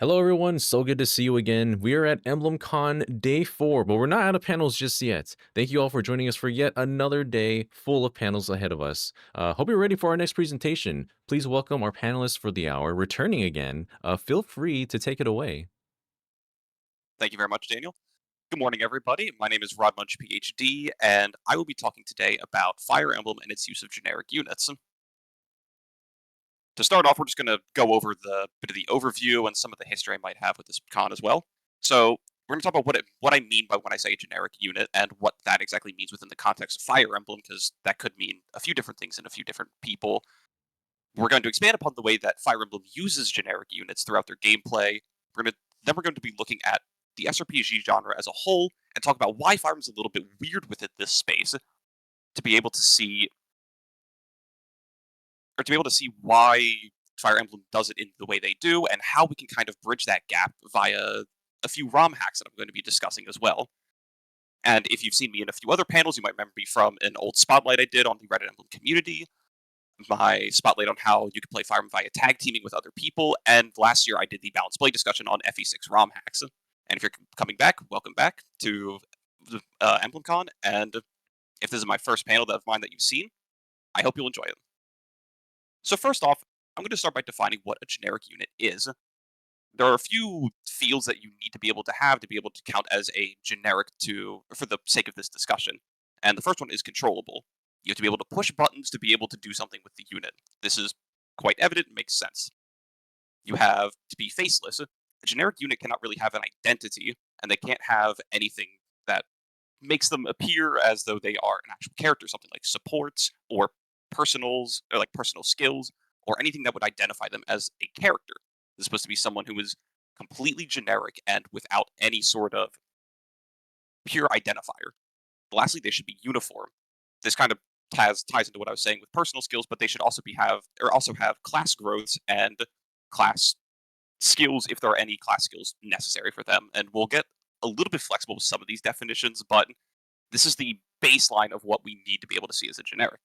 Hello, everyone. So good to see you again. We are at EmblemCon day 4, but we're not out of panels just yet. Thank you all for joining us for yet another day full of panels ahead of us. Hope you're ready for our next presentation. Please welcome our panelists for the hour, returning again. Feel free to take it away. Thank you very much, Daniel. Good morning, everybody. My name is Rod Munch, PhD, and I will be talking today about Fire Emblem and its use of generic units. To start off, we're just going to go over the bit of the overview and some of the history I might have with this con as well. So we're going to talk about what I mean by when I say a generic unit and what that exactly means within the context of Fire Emblem, because that could mean a few different things in a few different people. We're going to expand upon the way that Fire Emblem uses generic units throughout their gameplay. We're going to be looking at the SRPG genre as a whole and talk about why Fire Emblem's a little bit weird within this space to be able to see why Fire Emblem does it in the way they do and how we can kind of bridge that gap via a few ROM hacks that I'm going to be discussing as well. And if you've seen me in a few other panels, you might remember me from an old spotlight I did on the Reddit Emblem community, my spotlight on how you can play Fire Emblem via tag teaming with other people, and last year I did the Balanced Play discussion on FE6 ROM hacks. And if you're coming back, welcome back to EmblemCon, and if this is my first panel of mine that you've seen, I hope you'll enjoy it. So first off, I'm going to start by defining what a generic unit is. There are a few fields that you need to be able to count as a generic for the sake of this discussion. And the first one is controllable. You have to be able to push buttons to be able to do something with the unit. This is quite evident and makes sense. You have to be faceless. A generic unit cannot really have an identity, and they can't have anything that makes them appear as though they are an actual character, something like supports or personals or like personal skills or anything that would identify them as a character. This is supposed to be someone who is completely generic and without any sort of pure identifier. Lastly, they should be uniform. This kind of ties into what I was saying with personal skills, but they should also have class growths and class skills if there are any class skills necessary for them. And we'll get a little bit flexible with some of these definitions, but this is the baseline of what we need to be able to see as a generic.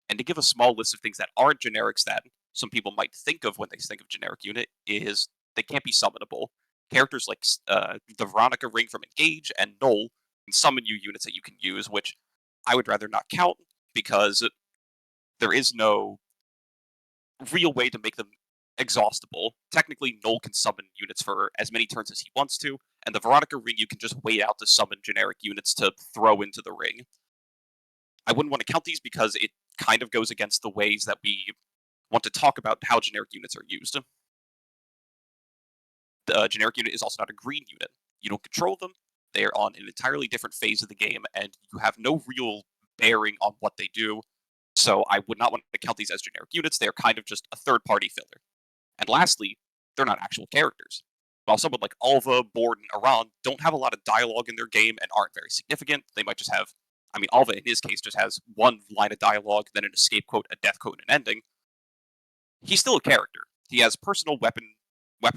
And to give a small list of things that aren't generics that some people might think of when they think of generic unit is they can't be summonable. Characters like the Veronica ring from Engage and Null can summon you units that you can use, which I would rather not count because there is no real way to make them exhaustible. Technically, Null can summon units for as many turns as he wants to, and the Veronica ring you can just wait out to summon generic units to throw into the ring. I wouldn't want to count these because it kind of goes against the ways that we want to talk about how generic units are used. The generic unit is also not a green unit. You don't control them. They are on an entirely different phase of the game, and you have no real bearing on what they do. So I would not want to count these as generic units. They are kind of just a third-party filler. And lastly, they're not actual characters. While someone like Alva, Bord, and Aran don't have a lot of dialogue in their game and aren't very significant, they might just have, Alva in his case just has one line of dialogue, then an escape quote, a death quote, and an ending. He's still a character. He has personal weapon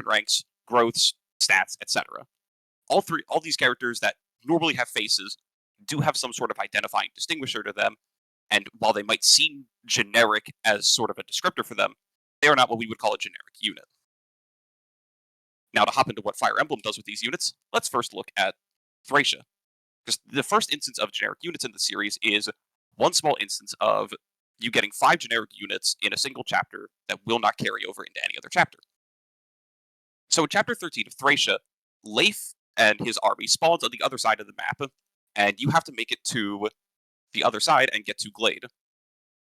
ranks, growths, stats, etc. All these characters that normally have faces do have some sort of identifying distinguisher to them, and while they might seem generic as sort of a descriptor for them, they are not what we would call a generic unit. Now, to hop into what Fire Emblem does with these units, let's first look at Thracia. Because the first instance of generic units in the series is one small instance of you getting 5 generic units in a single chapter that will not carry over into any other chapter. So in Chapter 13 of Thracia, Leif and his army spawns on the other side of the map, and you have to make it to the other side and get to Glade.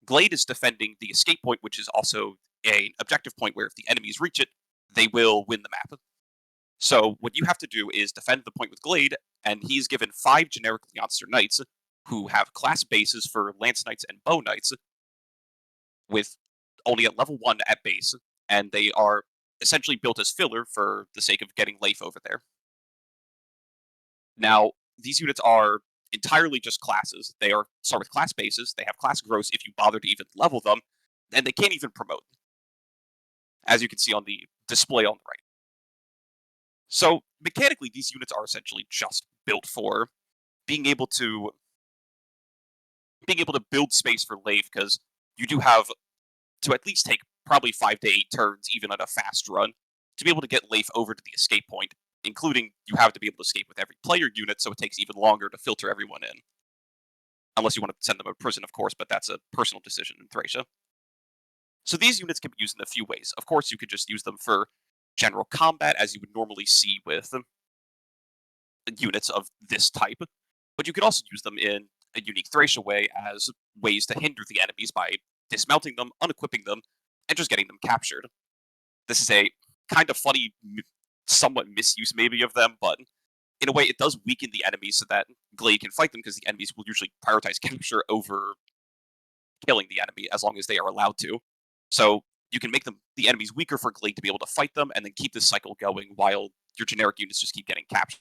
Glade is defending the escape point, which is also an objective point where if the enemies reach it, they will win the map. So what you have to do is defend the point with Glade, and he's given 5 generic Leonster Knights who have class bases for Lance Knights and Bow Knights with only at level 1 at base, and they are essentially built as filler for the sake of getting Leif over there. Now, these units are entirely just classes. They start with class bases, they have class growths if you bother to even level them, and they can't even promote, as you can see on the display on the right. So, mechanically, these units are essentially just built for being able to build space for Leif, because you do have to at least take probably 5 to 8 turns, even on a fast run, to be able to get Leif over to the escape point, including you have to be able to escape with every player unit, so it takes even longer to filter everyone in. Unless you want to send them to prison, of course, but that's a personal decision in Thracia. So these units can be used in a few ways. Of course, you could just use them for general combat, as you would normally see with units of this type, but you could also use them in a unique Thracia way as ways to hinder the enemies by dismounting them, unequipping them, and just getting them captured. This is a kind of funny, somewhat misuse maybe of them, but in a way it does weaken the enemies so that Glade can fight them because the enemies will usually prioritize capture over killing the enemy as long as they are allowed to. So you can make the enemies weaker for Glade to be able to fight them and then keep this cycle going while your generic units just keep getting captured.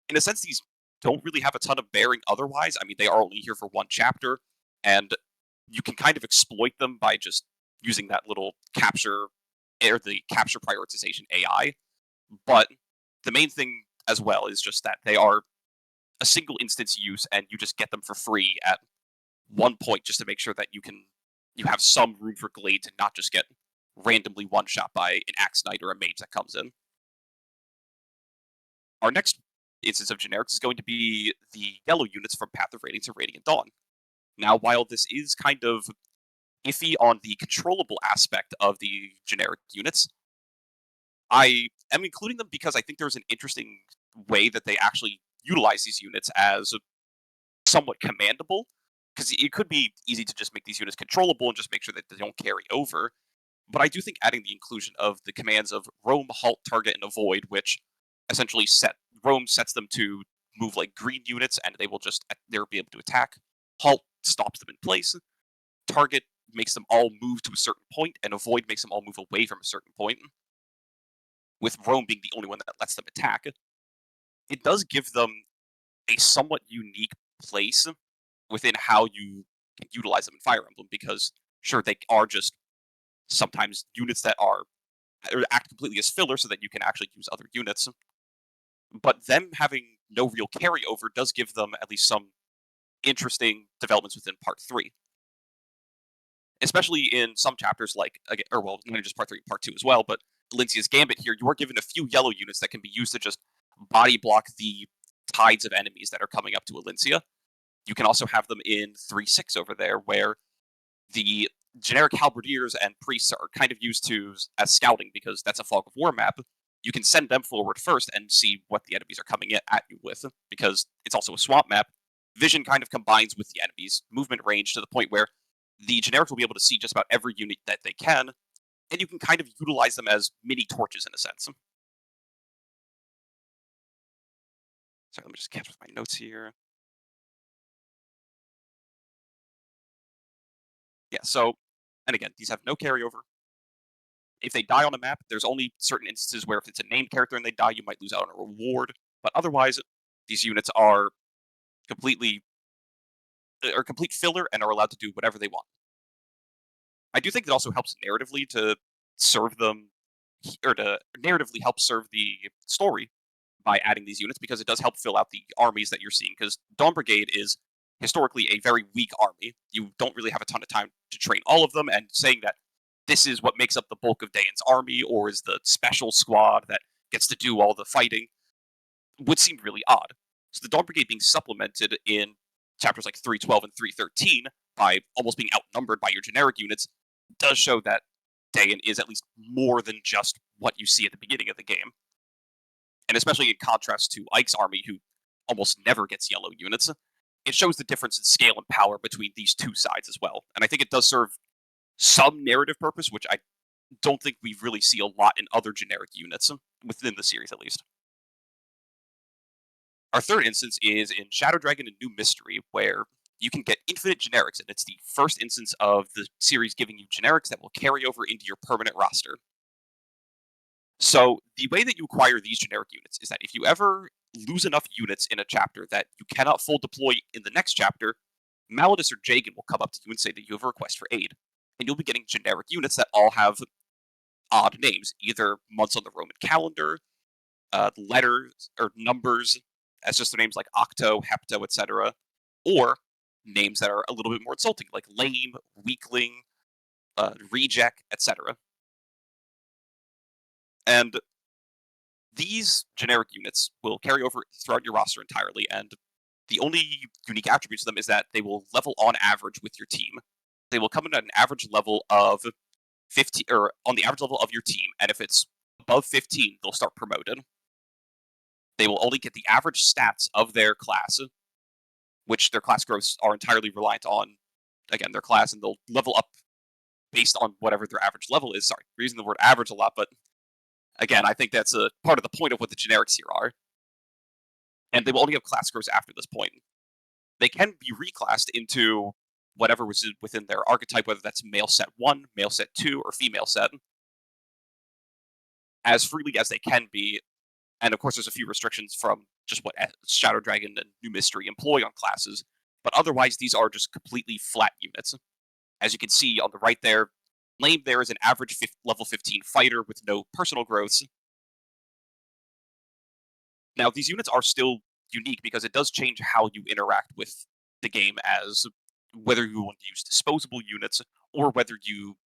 In a sense, these don't really have a ton of bearing otherwise. I mean, they are only here for one chapter, and you can kind of exploit them by just using that little capture or the capture prioritization AI. But the main thing as well is just that they are a single instance use, and you just get them for free at one point just to make sure that you have some room for Glade to not just get randomly one shot by an Axe Knight or a mage that comes in. Our next instance of generics is going to be the yellow units from Path of Radiance and Radiant Dawn. Now, while this is kind of iffy on the controllable aspect of the generic units, I am including them because I think there's an interesting way that they actually utilize these units as somewhat commandable. Because it could be easy to just make these units controllable and just make sure that they don't carry over. But I do think adding the inclusion of the commands of roam, halt, target, and avoid, which essentially roam sets them to move like green units, and they'll be able to attack. Halt stops them in place. Target makes them all move to a certain point, and avoid makes them all move away from a certain point. With roam being the only one that lets them attack, it does give them a somewhat unique place within how you can utilize them in Fire Emblem, because sure, they are just sometimes units that or act completely as filler so that you can actually use other units. But them having no real carryover does give them at least some interesting developments within Part 3. Especially in some chapters like, or well, not just Part 3, Part 2 as well, but Lincia's Gambit here, you are given a few yellow units that can be used to just body block the tides of enemies that are coming up to Elincia. You can also have them in 3-6 over there, where the generic halberdiers and priests are kind of used to as scouting because that's a fog of war map. You can send them forward first and see what the enemies are coming at you with, because it's also a swamp map. Vision kind of combines with the enemy's movement range to the point where the generics will be able to see just about every unit that they can, and you can kind of utilize them as mini torches in a sense. Sorry, let me just catch up with my notes here. Yeah, so, and again, these have no carryover. If they die on a map, there's only certain instances where if it's a named character and they die, you might lose out on a reward. But otherwise, these units are completely complete filler and are allowed to do whatever they want. I do think it also helps narratively to serve them, or to narratively help serve the story by adding these units, because it does help fill out the armies that you're seeing. Because Dawn Brigade is historically a very weak army. You don't really have a ton of time to train all of them, and saying that this is what makes up the bulk of Dayan's army, or is the special squad that gets to do all the fighting, would seem really odd. So the Dawn Brigade being supplemented in chapters like 312 and 313 by almost being outnumbered by your generic units does show that Dayan is at least more than just what you see at the beginning of the game. And especially in contrast to Ike's army, who almost never gets yellow units, it shows the difference in scale and power between these two sides as well. And I think it does serve some narrative purpose, which I don't think we really see a lot in other generic units, within the series at least. Our third instance is in Shadow Dragon and New Mystery, where you can get infinite generics, and it's the first instance of the series giving you generics that will carry over into your permanent roster. So the way that you acquire these generic units is that if you ever lose enough units in a chapter that you cannot full deploy in the next chapter, Malladus or Jagan will come up to you and say that you have a request for aid. And you'll be getting generic units that all have odd names, either months on the Roman calendar, letters or numbers, as just their names like Octo, Hepto, etc., or names that are a little bit more insulting, like lame, weakling, reject, etc. And these generic units will carry over throughout your roster entirely, and the only unique attributes of them is that they will level on average with your team. They will come in at an average level of 15, or on the average level of your team, and if it's above 15, they'll start promoted. They will only get the average stats of their class, which their class growths are entirely reliant on, again, their class, and they'll level up based on whatever their average level is. Sorry, we're using the word average a lot, but again, I think that's a part of the point of what the generics here are. And they will only have class growths after this point. They can be reclassed into whatever was within their archetype, whether that's male set 1, male set 2, or female set, as freely as they can be. And of course, there's a few restrictions from just what Shadow Dragon and New Mystery employ on classes, but otherwise, these are just completely flat units. As you can see on the right there, Lame there is an average level 15 fighter with no personal growths. Now, these units are still unique because it does change how you interact with the game, as whether you want to use disposable units or whether you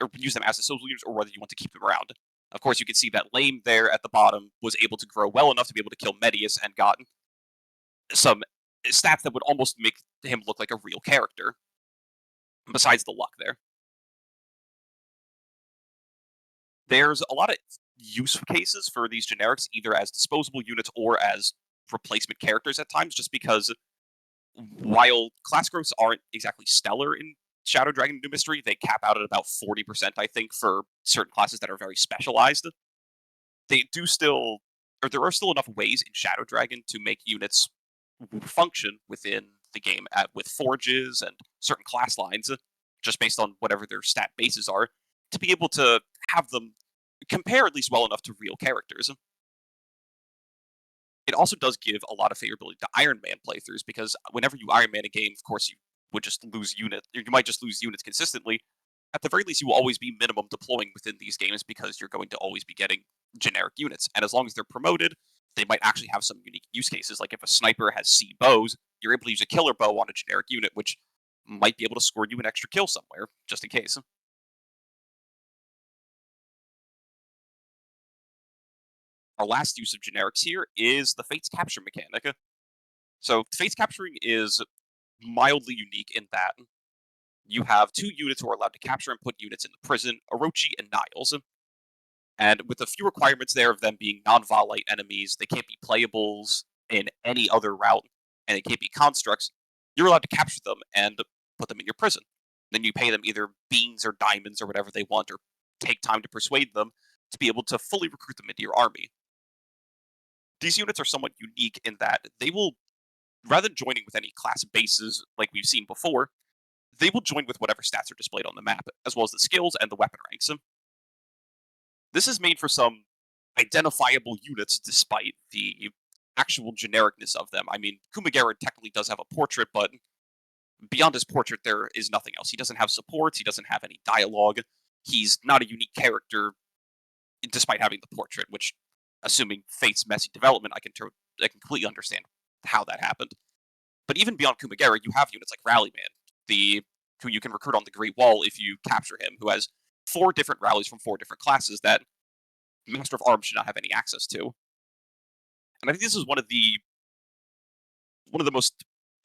or use them as disposable units or whether you want to keep them around. Of course, you can see that Lame there at the bottom was able to grow well enough to be able to kill Medius and got some stats that would almost make him look like a real character, besides the luck there. There's a lot of use cases for these generics, either as disposable units or as replacement characters at times, just because while class growths aren't exactly stellar in Shadow Dragon New Mystery, they cap out at about 40%, I think, for certain classes that are very specialized. They do still, or there are still enough ways in Shadow Dragon to make units function within the game with forges and certain class lines, just based on whatever their stat bases are, to be able to have them compare at least well enough to real characters. It also does give a lot of favorability to Iron Man playthroughs, because whenever you Iron Man a game, of course, you would just lose units. You might just lose units consistently. At the very least, you will always be minimum deploying within these games because you're going to always be getting generic units. And as long as they're promoted, they might actually have some unique use cases. Like if a sniper has C bows, you're able to use a killer bow on a generic unit, which might be able to score you an extra kill somewhere, just in case. Our last use of generics here is the Fates capture mechanic. So Fates capturing is mildly unique in that you have two units who are allowed to capture and put units in the prison, Orochi and Niles. And with a few requirements there of them being non-Volite enemies, they can't be playables in any other route, and they can't be constructs, you're allowed to capture them and put them in your prison. Then you pay them either beans or diamonds or whatever they want, or take time to persuade them to be able to fully recruit them into your army. These units are somewhat unique in that they will, rather than joining with any class bases like we've seen before, they will join with whatever stats are displayed on the map, as well as the skills and the weapon ranks. This is made for some identifiable units despite the actual genericness of them. I mean, Kumagera technically does have a portrait, but beyond his portrait, there is nothing else. He doesn't have supports, he doesn't have any dialogue, he's not a unique character despite having the portrait, which, assuming Fate's messy development, I can completely understand how that happened. But even beyond Kumagera, you have units like Rallyman, who you can recruit on the Great Wall if you capture him, who has 4 different rallies from 4 different classes that Master of Arms should not have any access to. And I think this is one of the most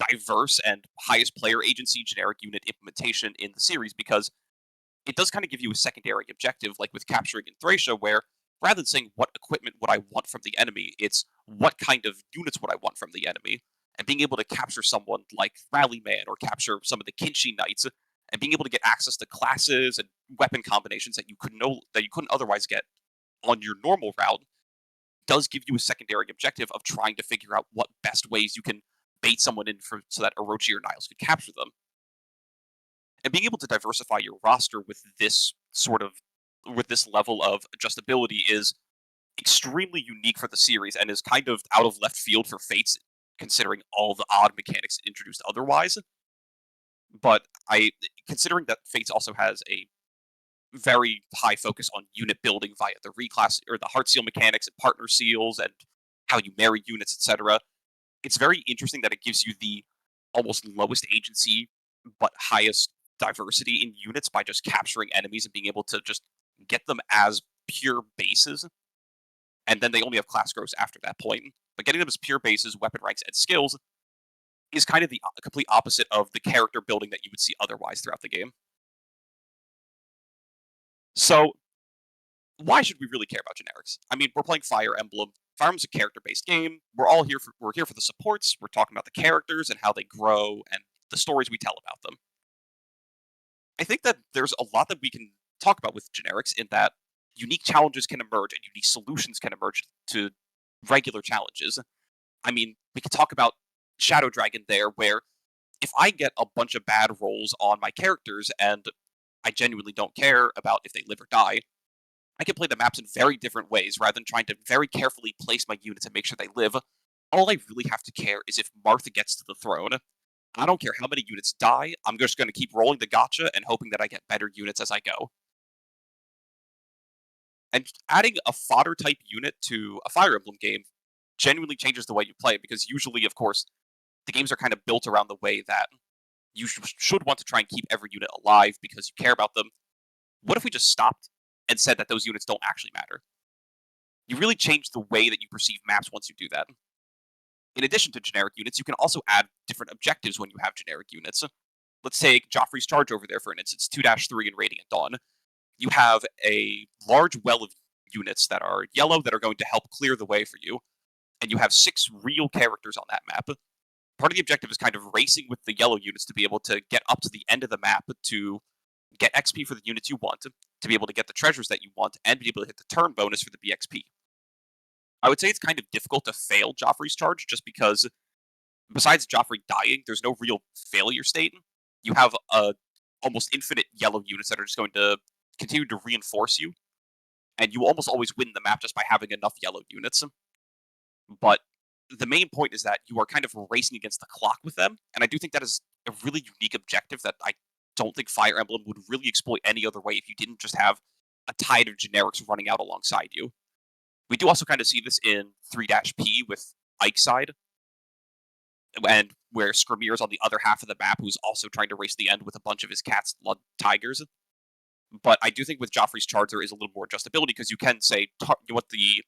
diverse and highest player agency generic unit implementation in the series, because it does kind of give you a secondary objective, like with capturing in Thracia, where rather than saying what equipment would I want from the enemy, it's what kind of units would I want from the enemy. And being able to capture someone like Rallyman or capture some of the Kinshi Knights, and being able to get access to classes and weapon combinations that you couldn't otherwise get on your normal route, does give you a secondary objective of trying to figure out what best ways you can bait someone in so that Orochi or Niles could capture them. And being able to diversify your roster with this level of adjustability is extremely unique for the series, and is kind of out of left field for Fates, considering all the odd mechanics introduced otherwise. But considering that Fates also has a very high focus on unit building via the reclass or the heart seal mechanics and partner seals and how you marry units, etc. It's very interesting that it gives you the almost lowest agency but highest diversity in units by just capturing enemies and being able to just get them as pure bases, and then they only have class growths after that point. But getting them as pure bases, weapon ranks, and skills is kind of the complete opposite of the character building that you would see otherwise throughout the game. So why should we really care about generics? I mean, we're playing Fire Emblem. Fire Emblem's a character-based game. We're here for the supports. We're talking about the characters and how they grow and the stories we tell about them. I think that there's a lot that we can talk about with generics in that unique challenges can emerge and unique solutions can emerge to regular challenges. I mean, we could talk about Shadow Dragon there, where if I get a bunch of bad rolls on my characters and I genuinely don't care about if they live or die, I can play the maps in very different ways rather than trying to very carefully place my units and make sure they live. All I really have to care is if Martha gets to the throne. I don't care how many units die, I'm just going to keep rolling the gotcha and hoping that I get better units as I go. And adding a fodder type unit to a Fire Emblem game genuinely changes the way you play because usually, of course, the games are kind of built around the way that you should want to try and keep every unit alive because you care about them. What if we just stopped and said that those units don't actually matter? You really change the way that you perceive maps once you do that. In addition to generic units, you can also add different objectives when you have generic units. Let's take Joffrey's Charge over there, for an instance, 2-3 in Radiant Dawn. You have a large well of units that are yellow that are going to help clear the way for you, and you have 6 real characters on that map. Part of the objective is kind of racing with the yellow units to be able to get up to the end of the map to get XP for the units you want, to be able to get the treasures that you want, and be able to hit the turn bonus for the BXP. I would say it's kind of difficult to fail Joffrey's Charge just because, besides Joffrey dying, there's no real failure state. You have almost infinite yellow units that are just going to continue to reinforce you, and you almost always win the map just by having enough yellow units. But the main point is that you are kind of racing against the clock with them, and I do think that is a really unique objective that I don't think Fire Emblem would really exploit any other way if you didn't just have a tide of generics running out alongside you. We do also kind of see this in 3-P with Ike's side, and where Skrimir is on the other half of the map, who's also trying to race the end with a bunch of his cat's blood tigers. But I do think with Joffrey's Charge, there is a little more adjustability because you can say you want the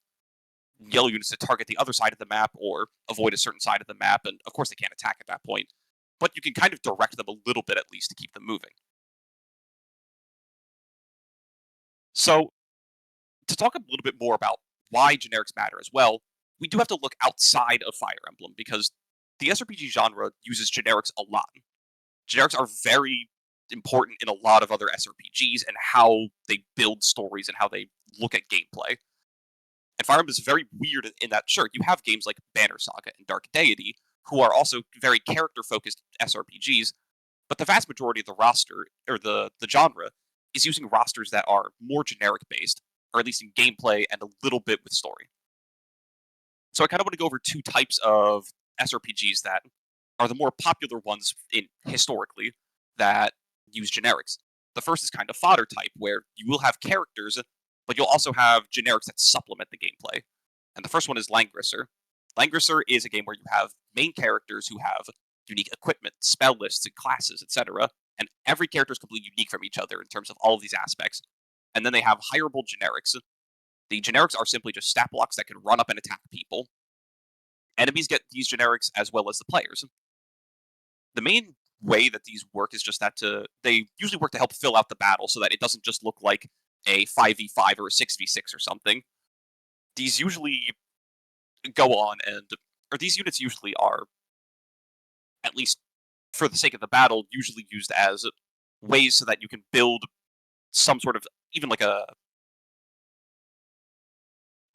yellow units to target the other side of the map or avoid a certain side of the map, and of course they can't attack at that point. But you can kind of direct them a little bit at least to keep them moving. So, to talk a little bit more about why generics matter as well, we do have to look outside of Fire Emblem because the SRPG genre uses generics a lot. Generics are very important in a lot of other SRPGs and how they build stories and how they look at gameplay. And Fire Emblem is very weird in that, sure, you have games like Banner Saga and Dark Deity, who are also very character-focused SRPGs, but the vast majority of the roster, or the genre, is using rosters that are more generic-based, or at least in gameplay and a little bit with story. So I kind of want to go over 2 types of SRPGs that are the more popular ones historically that use generics. The first is kind of fodder type, where you will have characters, but you'll also have generics that supplement the gameplay. And the first one is Langrisser. Langrisser is a game where you have main characters who have unique equipment, spell lists, and classes, etc. And every character is completely unique from each other in terms of all of these aspects. And then they have hireable generics. The generics are simply just stat blocks that can run up and attack people. Enemies get these generics as well as the players. The main way that these work is just that they usually work to help fill out the battle so that it doesn't just look like a 5v5 or a 6v6 or something. These usually go on or these units usually are, at least for the sake of the battle, usually used as ways so that you can build some sort of, even like a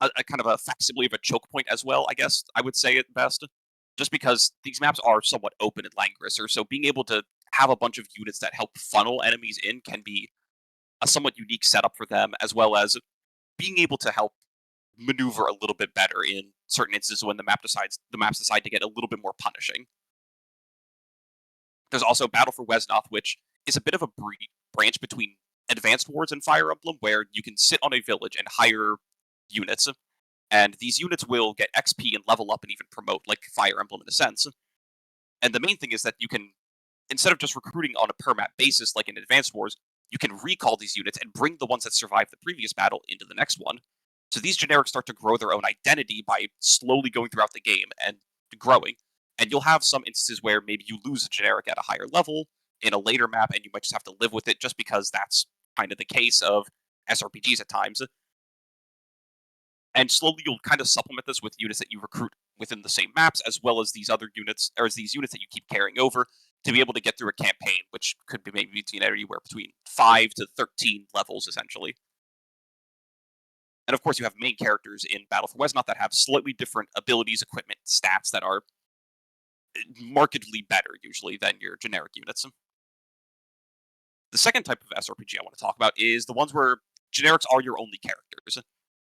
kind of a facsimile of a choke point as well, I guess I would say it best. Just because these maps are somewhat open in Langrisser, so being able to have a bunch of units that help funnel enemies in can be a somewhat unique setup for them, as well as being able to help maneuver a little bit better in certain instances when the maps decide to get a little bit more punishing. There's also Battle for Wesnoth, which is a bit of a branch between Advanced Wars and Fire Emblem, where you can sit on a village and hire units, and these units will get XP and level up and even promote, like Fire Emblem in a sense. And the main thing is that you can, instead of just recruiting on a per map basis like in Advanced Wars, you can recall these units and bring the ones that survived the previous battle into the next one. So these generics start to grow their own identity by slowly going throughout the game and growing. And you'll have some instances where maybe you lose a generic at a higher level in a later map, and you might just have to live with it just because that's kind of the case of SRPGs at times. And slowly you'll kind of supplement this with units that you recruit within the same maps, as well as these other units, or as these units that you keep carrying over to be able to get through a campaign, which could be maybe anywhere between 5 to 13 levels, essentially. And of course, you have main characters in Battle for Wesnoth that have slightly different abilities, equipment, stats that are markedly better, usually, than your generic units. The second type of SRPG I want to talk about is the ones where generics are your only characters,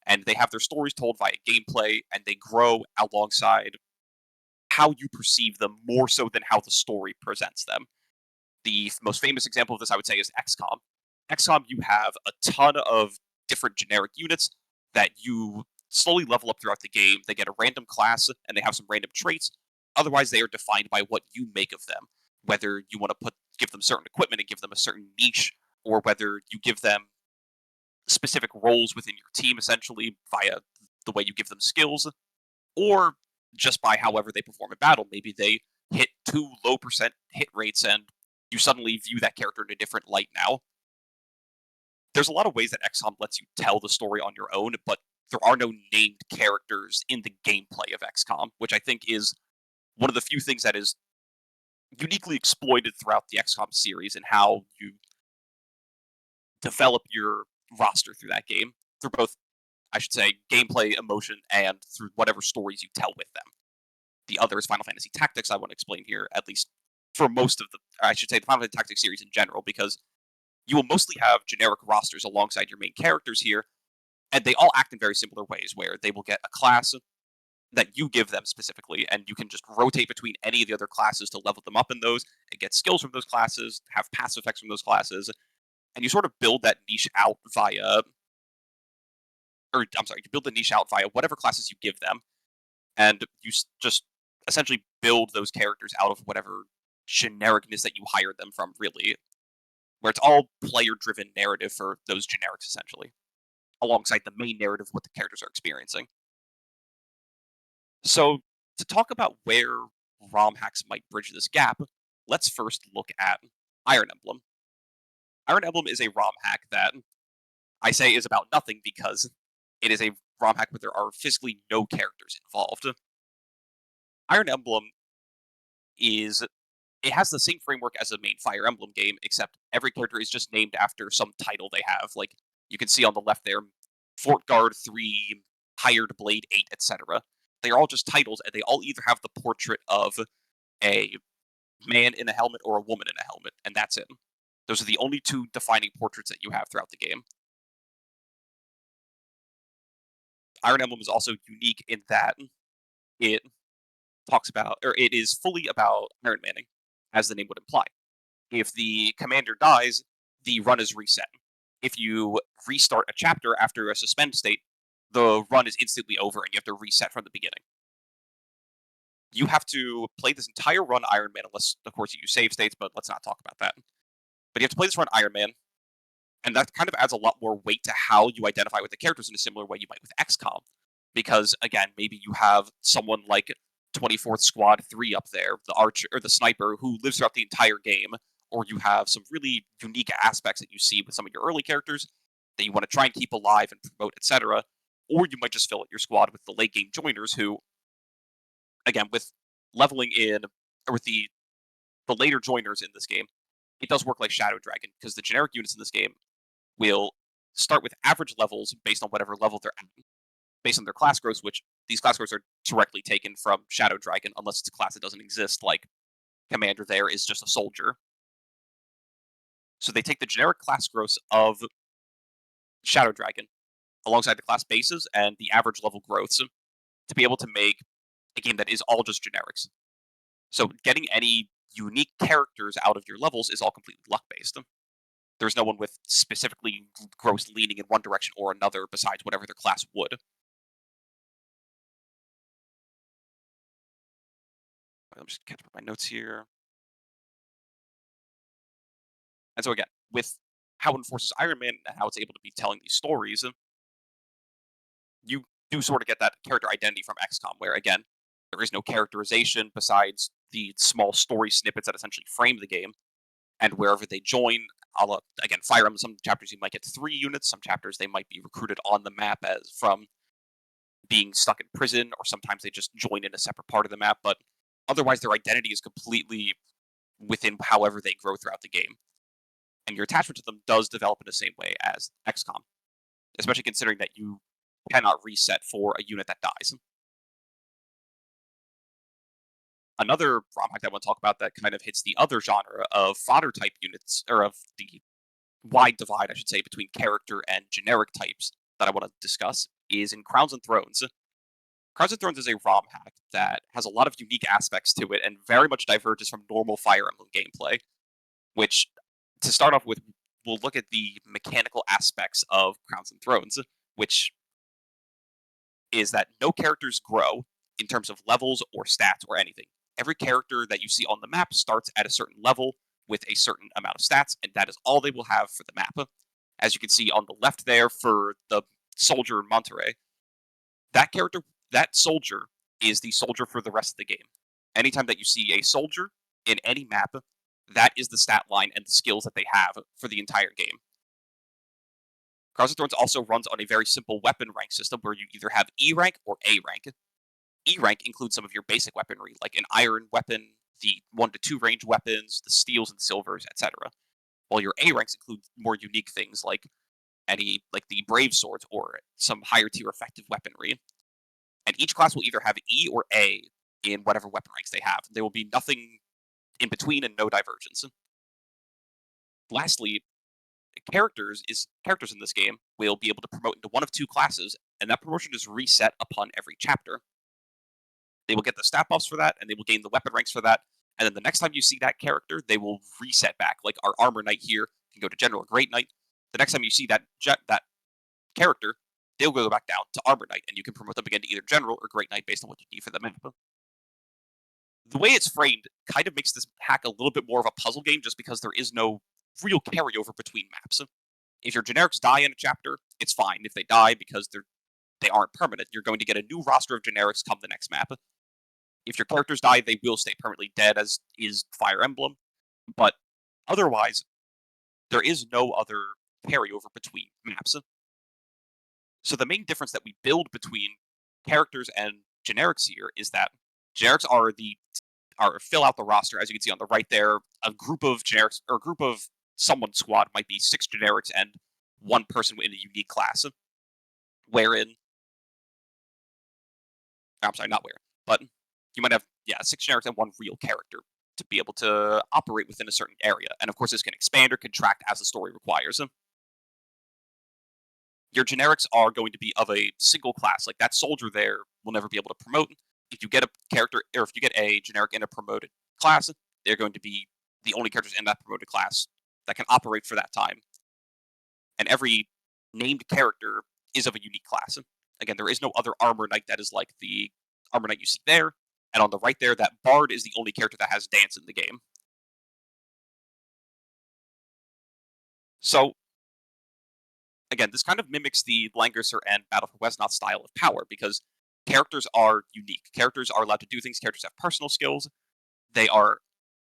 and they have their stories told via gameplay, and they grow alongside how you perceive them more so than how the story presents them. The most famous example of this, I would say, is XCOM. XCOM, you have a ton of different generic units that you slowly level up throughout the game. They get a random class and they have some random traits. Otherwise, they are defined by what you make of them. Whether you want to give them certain equipment and give them a certain niche, or whether you give them specific roles within your team, essentially via the way you give them skills, or just by however they perform in battle. Maybe they hit 2 low% hit rates and you suddenly view that character in a different light now. There's a lot of ways that XCOM lets you tell the story on your own, but there are no named characters in the gameplay of XCOM, which I think is one of the few things that is uniquely exploited throughout the XCOM series and how you develop your roster through that game, through both, I should say, gameplay, emotion, and through whatever stories you tell with them. The other is Final Fantasy Tactics, I want to explain here, at least for most of the, I should say, the Final Fantasy Tactics series in general, because you will mostly have generic rosters alongside your main characters here, and they all act in very similar ways, where they will get a class that you give them specifically, and you can just rotate between any of the other classes to level them up in those, and get skills from those classes, have passive effects from those classes, and you sort of build that niche out via, or I'm sorry, you build the niche out via whatever classes you give them, and you just essentially build those characters out of whatever genericness that you hired them from, really, where it's all player-driven narrative for those generics, essentially, alongside the main narrative of what the characters are experiencing. So, to talk about where ROM hacks might bridge this gap, let's first look at Iron Emblem. Iron Emblem is a ROM hack that I say is about nothing because it is a ROM hack where there are physically no characters involved. Iron Emblem is it has the same framework as a main Fire Emblem game, except every character is just named after some title they have. Like you can see on the left there, Fort Guard 3, Hired Blade 8, etc. They are all just titles, and they all either have the portrait of a man in a helmet or a woman in a helmet, and that's it. Those are the only two defining portraits that you have throughout the game. Iron Emblem is also unique in that it talks about, or it is fully about Iron Manning, as the name would imply. If the commander dies, the run is reset. If you restart a chapter after a suspend state, the run is instantly over and you have to reset from the beginning. You have to play this entire run Iron Man, unless, of course, you use save states, but let's not talk about that. But you have to play this run Iron Man, and that kind of adds a lot more weight to how you identify with the characters in a similar way you might with XCOM. Because, again, maybe you have someone like 24th Squad 3 up there, the archer or the sniper who lives throughout the entire game, or you have some really unique aspects that you see with some of your early characters that you want to try and keep alive and promote, etc. Or you might just fill out your squad with the late game joiners who, again, with leveling in, or with the later joiners in this game, it does work like Shadow Dragon, because the generic units in this game will start with average levels based on whatever level they're at, based on their class growths, which these class growths are directly taken from Shadow Dragon, unless it's a class that doesn't exist, like Commander there is just a soldier. So they take the generic class growths of Shadow Dragon alongside the class bases and the average level growths to be able to make a game that is all just generics. So getting any unique characters out of your levels is all completely luck based. There's no one with specifically growth leaning in one direction or another besides whatever their class would. Let me just catch up my notes here. And so again, with how it enforces Iron Man and how it's able to be telling these stories, you do sort of get that character identity from XCOM, where again, there is no characterization besides the small story snippets that essentially frame the game. And wherever they join, again, Fire Emblem, some chapters you might get 3 units, some chapters they might be recruited on the map as from being stuck in prison, or sometimes they just join in a separate part of the map. But otherwise, their identity is completely within however they grow throughout the game. And your attachment to them does develop in the same way as XCOM, especially considering that you cannot reset for a unit that dies. Another ROM hack that I want to talk about that kind of hits the other genre of fodder type units, or of the wide divide, I should say, between character and generic types that I want to discuss is in Crowns and Thrones. Crowns and Thrones is a ROM hack that has a lot of unique aspects to it and very much diverges from normal Fire Emblem gameplay, which, to start off with, we'll look at the mechanical aspects of Crowns and Thrones, which is that no characters grow in terms of levels or stats or anything. Every character that you see on the map starts at a certain level with a certain amount of stats, and that is all they will have for the map. As you can see on the left there for the soldier in Monterey, that character, that soldier, is the soldier for the rest of the game. Anytime that you see a soldier in any map, that is the stat line and the skills that they have for the entire game. Cross of Thorns also runs on a very simple weapon rank system where you either have E rank or A rank. E rank includes some of your basic weaponry, like an iron weapon, the 1 to 2 range weapons, the steels and silvers, etc. While your A ranks include more unique things like the brave swords or some higher tier effective weaponry. And each class will either have E or A in whatever weapon ranks they have. There will be nothing in between and no divergence. Lastly, characters in this game will be able to promote into one of 2 classes, and that promotion is reset upon every chapter. They will get the stat buffs for that, and they will gain the weapon ranks for that. And then the next time you see that character, they will reset back. Like our Armor Knight here can go to General or Great Knight. The next time you see that character, they'll go back down to Armor Knight, and you can promote them again to either General or Great Knight based on what you need for the map. The way it's framed kind of makes this hack a little bit more of a puzzle game, just because there is no real carryover between maps. If your generics die in a chapter, it's fine. If they die because they aren't permanent, you're going to get a new roster of generics come the next map. If your characters die, they will stay permanently dead, as is Fire Emblem. But otherwise, there is no other carryover between maps. So the main difference that we build between characters and generics here is that generics are fill out the roster, as you can see on the right there. A group of generics, or a group of someone's squad, might be 6 generics and 1 person in a unique class. Wherein, I'm sorry, not where, but you might have 6 generics and 1 real character to be able to operate within a certain area. And of course, this can expand or contract as the story requires. Your generics are going to be of a single class. Like that soldier there will never be able to promote. If you get a character, or if you get a generic in a promoted class, they're going to be the only characters in that promoted class that can operate for that time. And every named character is of a unique class. Again, there is no other Armor Knight that is like the Armor Knight you see there. And on the right there, that Bard is the only character that has dance in the game. So, again, this kind of mimics the Langrisser and Battle for Wesnoth style of power, because characters are unique. Characters are allowed to do things. Characters have personal skills. They are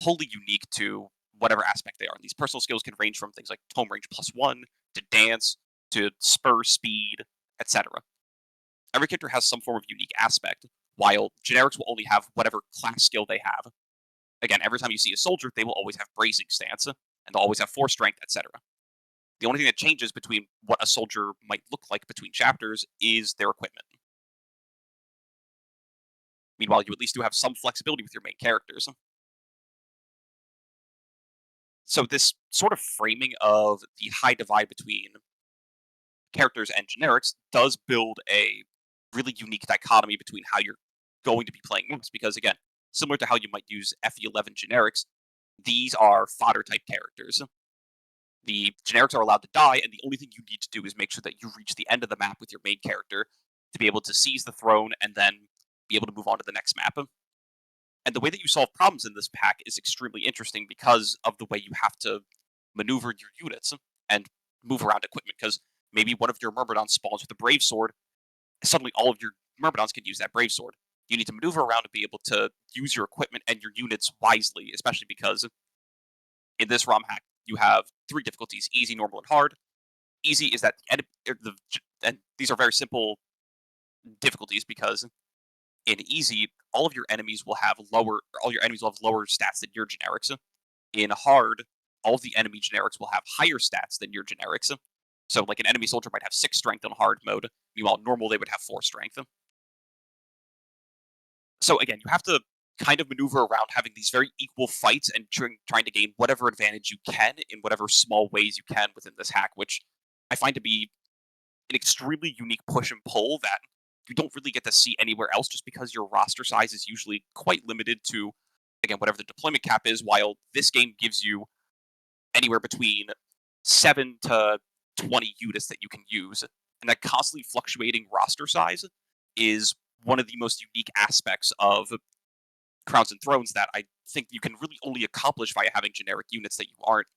wholly unique to whatever aspect they are. And these personal skills can range from things like tome range +1 to dance to spur speed, etc. Every character has some form of unique aspect, while generics will only have whatever class skill they have. Again, every time you see a soldier, they will always have bracing stance, and they'll always have force strength, etc. The only thing that changes between what a soldier might look like between chapters is their equipment. Meanwhile, you at least do have some flexibility with your main characters. So this sort of framing of the high divide between characters and generics does build a really unique dichotomy between how you're going to be playing maps, because again, similar to how you might use FE11 generics, these are fodder type characters. The generics are allowed to die, and the only thing you need to do is make sure that you reach the end of the map with your main character to be able to seize the throne and then be able to move on to the next map. And the way that you solve problems in this pack is extremely interesting because of the way you have to maneuver your units. and move around equipment, because maybe one of your Myrmidons spawns with a Brave Sword, suddenly all of your Myrmidons can use that Brave Sword. You need to maneuver around to be able to use your equipment and your units wisely, especially because in this ROM hack, you have 3 difficulties: easy, normal, and hard. Easy is that and these are very simple difficulties, because in easy, all your enemies will have lower stats than your generics. In hard, all of the enemy generics will have higher stats than your generics. So, like, an enemy soldier might have 6 strength on hard mode, meanwhile, normal, they would have 4 strength. So, again, you have to kind of maneuver around having these very equal fights and trying to gain whatever advantage you can in whatever small ways you can within this hack, which I find to be an extremely unique push and pull that you don't really get to see anywhere else, just because your roster size is usually quite limited to, again, whatever the deployment cap is, while this game gives you anywhere between 7 to 20 units that you can use. And that constantly fluctuating roster size is one of the most unique aspects of Crowns and Thrones that I think you can really only accomplish via having generic units that you aren't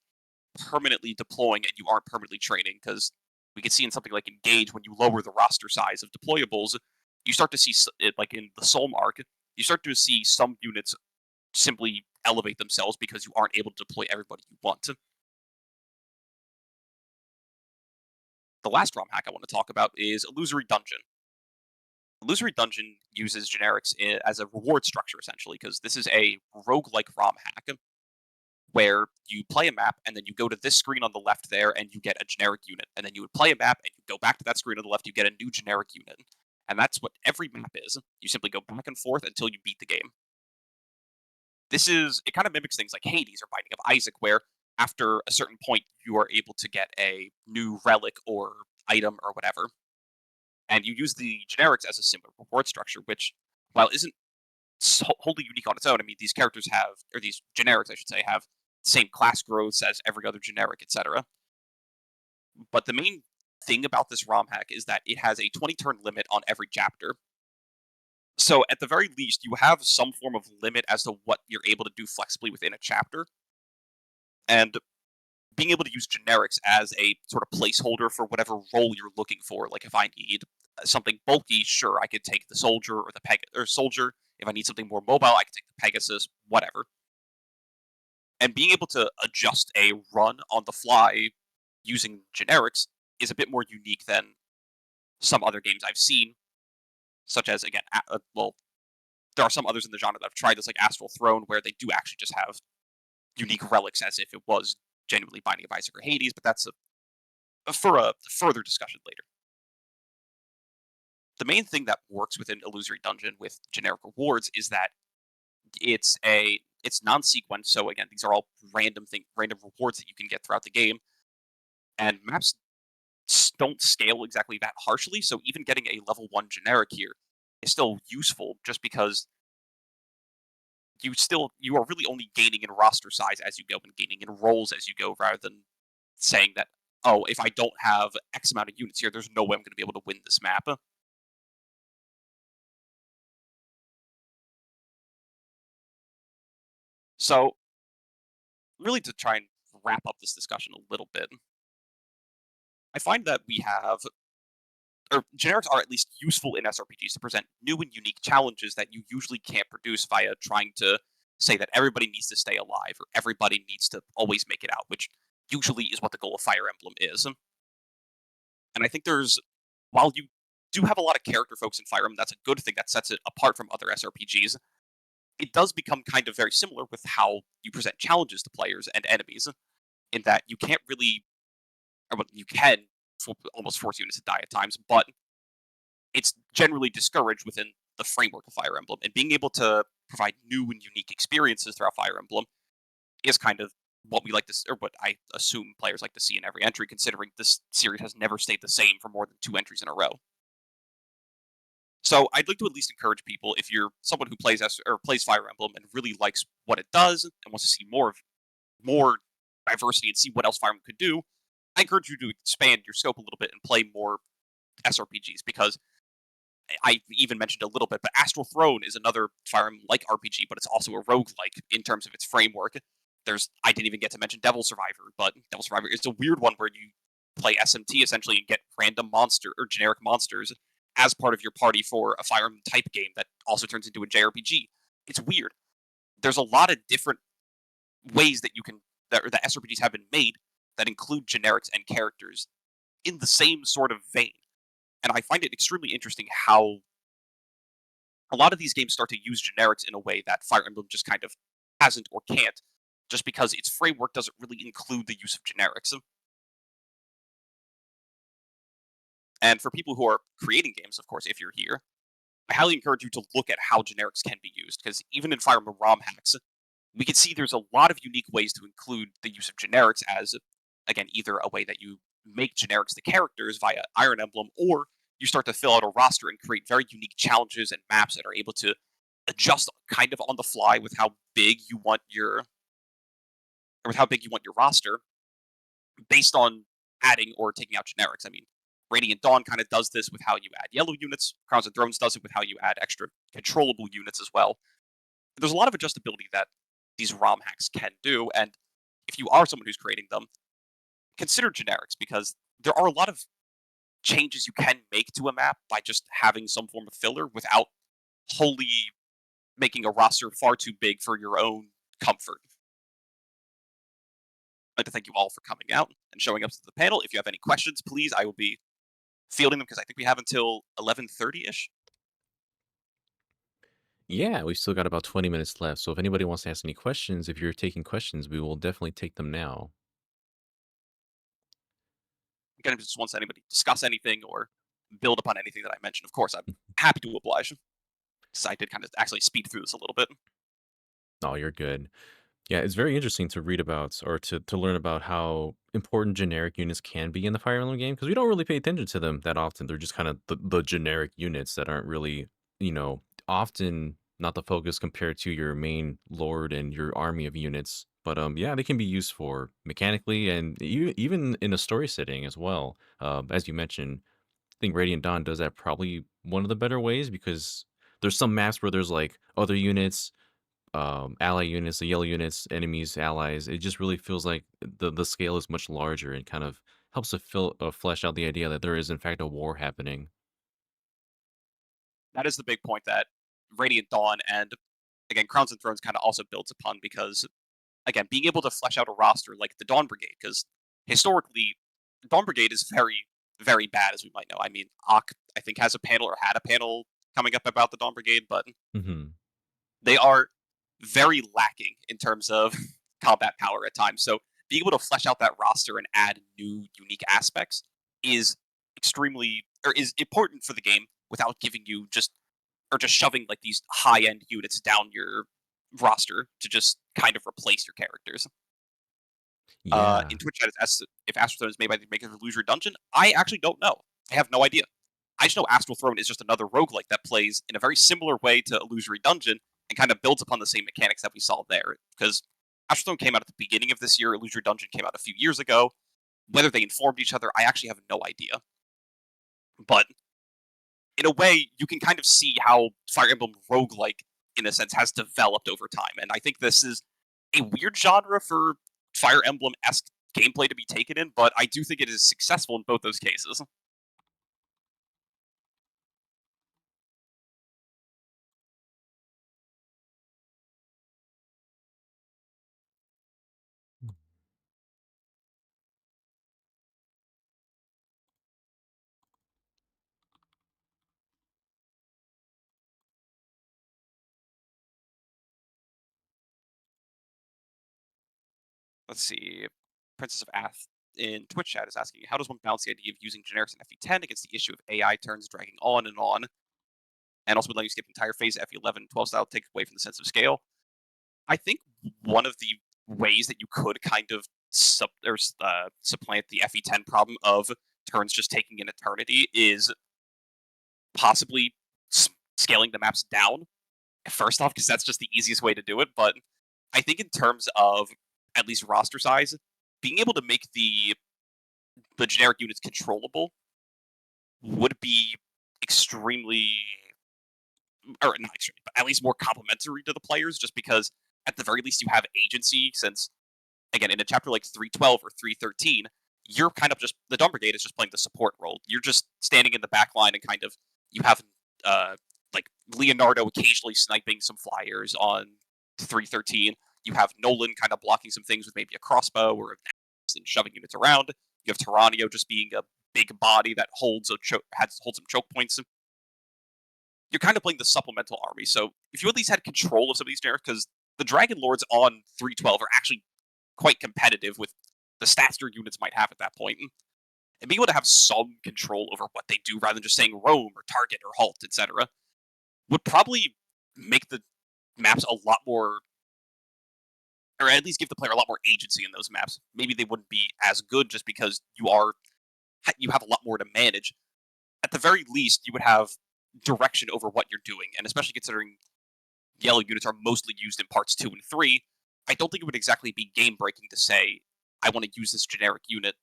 permanently deploying and you aren't permanently training. Because we can see in something like Engage, when you lower the roster size of deployables, you start to see it, like in the Soul Mark, you start to see some units simply elevate themselves because you aren't able to deploy everybody you want to. The last ROM hack I want to talk about is Illusory Dungeon. Illusory Dungeon uses generics as a reward structure, essentially, because this is a roguelike ROM hack where you play a map and then you go to this screen on the left there and you get a generic unit. And then you would play a map and you go back to that screen on the left, you get a new generic unit. And that's what every map is. You simply go back and forth until you beat the game. It kind of mimics things like Hades or Binding of Isaac, where after a certain point you are able to get a new relic or item or whatever. And you use the generics as a similar reward structure, which, while isn't wholly unique on its own, I mean, these characters have, or these generics, I should say, have the same class growths as every other generic, etc. But the main thing about this ROM hack is that it has a 20 turn limit on every chapter. So at the very least, you have some form of limit as to what you're able to do flexibly within a chapter. And being able to use generics as a sort of placeholder for whatever role you're looking for. Like, if I need something bulky, sure, I could take the soldier or the soldier. If I need something more mobile, I could take the Pegasus, whatever. And being able to adjust a run on the fly using generics is a bit more unique than some other games I've seen, such as, again, well, there are some others in the genre that have tried this, like Astral Throne, where they do actually just have unique relics as if it was genuinely Binding of Isaac or Hades, but that's for a further discussion later. The main thing that works within Illusory Dungeon with generic rewards is that it's non-sequenced. So again, these are all random rewards that you can get throughout the game, and maps don't scale exactly that harshly. So even getting a level 1 generic here is still useful, just because you are really only gaining in roster size as you go and gaining in roles as you go, rather than saying that, oh, if I don't have X amount of units here, there's no way I'm going to be able to win this map. So really, to try and wrap up this discussion a little bit, I find that generics are at least useful in SRPGs to present new and unique challenges that you usually can't produce via trying to say that everybody needs to stay alive or everybody needs to always make it out, which usually is what the goal of Fire Emblem is. And I think while you do have a lot of character folks in Fire Emblem, that's a good thing that sets it apart from other SRPGs. It does become kind of very similar with how you present challenges to players and enemies, in that you can't really, or well, you can almost force units to die at times, but it's generally discouraged within the framework of Fire Emblem. And being able to provide new and unique experiences throughout Fire Emblem is kind of what we like to, or what I assume players like to see in every entry, considering this series has never stayed the same for more than 2 entries in a row. So I'd like to at least encourage people, if you're someone who plays Fire Emblem and really likes what it does and wants to see more diversity and see what else Fire Emblem could do, I encourage you to expand your scope a little bit and play more SRPGs, because I even mentioned a little bit, but Astral Throne is another Fire Emblem-like RPG, but it's also a roguelike in terms of its framework. I didn't even get to mention Devil Survivor, but Devil Survivor is a weird one where you play SMT essentially and get random monster or generic monsters as part of your party for a Fire Emblem type game that also turns into a JRPG. It's weird. There's a lot of different ways that you can that SRPGs have been made that include generics and characters in the same sort of vein. And I find it extremely interesting how a lot of these games start to use generics in a way that Fire Emblem just kind of hasn't or can't, just because its framework doesn't really include the use of generics. And for people who are creating games, of course, if you're here, I highly encourage you to look at how generics can be used, because even in Fire Emblem ROM hacks, we can see there's a lot of unique ways to include the use of generics as, again, either a way that you make generics the characters via Iron Emblem, or you start to fill out a roster and create very unique challenges and maps that are able to adjust kind of on the fly with how big you want your roster based on adding or taking out generics. I mean, Radiant Dawn kind of does this with how you add yellow units. Crowns and Thrones does it with how you add extra controllable units as well. There's a lot of adjustability that these ROM hacks can do, and if you are someone who's creating them, consider generics, because there are a lot of changes you can make to a map by just having some form of filler without wholly making a roster far too big for your own comfort. I'd like to thank you all for coming out and showing up to the panel. If you have any questions, please, I will be fielding them because I think we have until 11:30 ish. Yeah, we've still got about 20 minutes left. So if anybody wants to ask any questions, if you're taking questions, we will definitely take them now. Again, if you just wants anybody to discuss anything or build upon anything that I mentioned, of course, I'm happy to oblige. Because I did kind of actually speed through this a little bit. Oh, you're good. Yeah, it's very interesting to read about or to learn about how important generic units can be in the Fire Emblem game because we don't really pay attention to them that often. They're just kind of the generic units that aren't really, often not the focus compared to your main lord and your army of units. But yeah, they can be used for mechanically and even in a story setting as well. As you mentioned, I think Radiant Dawn does that probably one of the better ways because there's some maps where there's like other units ally units, the yellow units, enemies, allies. It just really feels like the scale is much larger and kind of helps to flesh out the idea that there is in fact a war happening. That is the big point that Radiant Dawn and, again, Crowns and Thrones kind of also builds upon, because, again, being able to flesh out a roster like the Dawn Brigade, because historically, Dawn Brigade is very, very bad, as we might know. I mean, Ock, I think, has a panel or had a panel coming up about the Dawn Brigade, but Hmm. they are very lacking in terms of combat power at times. So being able to flesh out that roster and add new unique aspects is is important for the game without giving you just shoving like these high end units down your roster to just kind of replace your characters. Yeah. In Twitch chat, if Astral Throne is made by the makers of Illusory Dungeon, I actually don't know. I have no idea. I just know Astral Throne is just another roguelike that plays in a very similar way to Illusory Dungeon and kind of builds upon the same mechanics that we saw there. Because Astral Throne came out at the beginning of this year, Illusory Dungeon came out a few years ago. Whether they informed each other, I actually have no idea. But in a way, you can kind of see how Fire Emblem roguelike, in a sense, has developed over time. And I think this is a weird genre for Fire Emblem esque gameplay to be taken in, but I do think it is successful in both those cases. Let's see. Princess of Ath in Twitch chat is asking, how does one balance the idea of using generics in FE10 against the issue of AI turns dragging on and on, and also would let you skip entire phase FE11 12 style, take away from the sense of scale? I think one of the ways that you could kind of supplant the FE10 problem of turns just taking an eternity is possibly scaling the maps down, first off, because that's just the easiest way to do it. But I think in terms of at least roster size, being able to make the generic units controllable would be extremely, or not extremely, but at least more complementary to the players, just because at the very least you have agency since again in a chapter like 312 or 313, you're kind of just the Dawn Brigade is just playing the support role. You're just standing in the back line and kind of you have uh like Leonardo occasionally sniping some flyers on 313. You have Nolan kind of blocking some things with maybe a crossbow or and shoving units around. You have Tyranio just being a big body that holds some choke points. You're kind of playing the supplemental army. So if you at least had control of some of these generics, because the Dragon Lords on 312 are actually quite competitive with the stats your units might have at that point, and being able to have some control over what they do rather than just saying roam or target or halt, etc., would probably make the maps a lot more, or at least give the player a lot more agency in those maps. Maybe they wouldn't be as good just because you have a lot more to manage. At the very least, you would have direction over what you're doing, and especially considering yellow units are mostly used in parts 2 and 3, I don't think it would exactly be game breaking to say I want to use this generic unit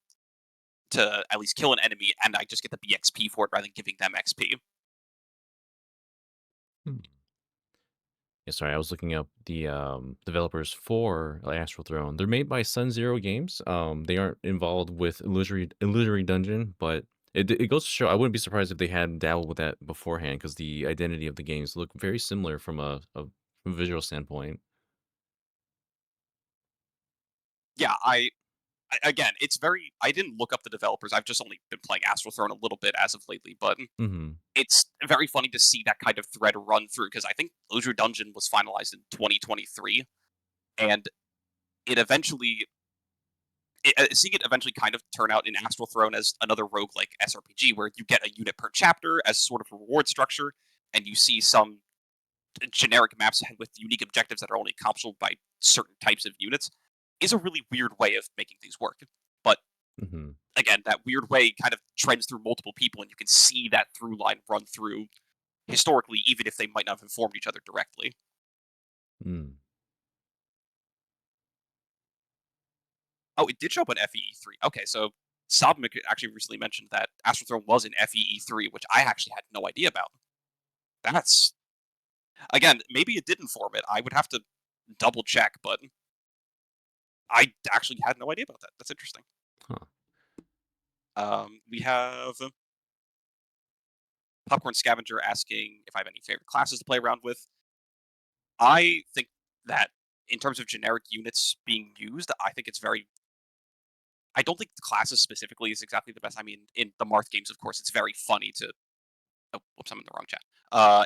to at least kill an enemy, and I just get the BXP for it rather than giving them XP. Hmm. Yeah, sorry, I was looking up the developers for Astral Throne. They're made by Sun Zero Games. They aren't involved with Illusory Dungeon, but it goes to show I wouldn't be surprised if they had dabbled with that beforehand because the identity of the games look very similar from from a visual standpoint. Yeah, again, it's very. I didn't look up the developers. I've just only been playing Astral Throne a little bit as of lately, but Hmm. it's very funny to see that kind of thread run through because I think Illusory Dungeon was finalized in 2023, and it eventually seeing it eventually kind of turn out in Astral Throne as another roguelike SRPG where you get a unit per chapter as sort of a reward structure, and you see some generic maps with unique objectives that are only accomplishable by certain types of units, is a really weird way of making things work. But Hmm. again, that weird way kind of trends through multiple people, and you can see that through line run through historically, even if they might not have informed each other directly. Mm. Oh, it did show up on FEE3. Okay, so Sobmik actually recently mentioned that Astral Throne was in FEE3, which I actually had no idea about. That's again, maybe it did inform it. I would have to double check, but I actually had no idea about that. That's interesting. Huh. We have Popcorn Scavenger asking if I have any favorite classes to play around with. I think that in terms of generic units being used, I think it's very. I don't think the classes specifically is exactly the best. I mean, in the Marth games, of course, it's very funny to. Oh, whoops, I'm in the wrong chat.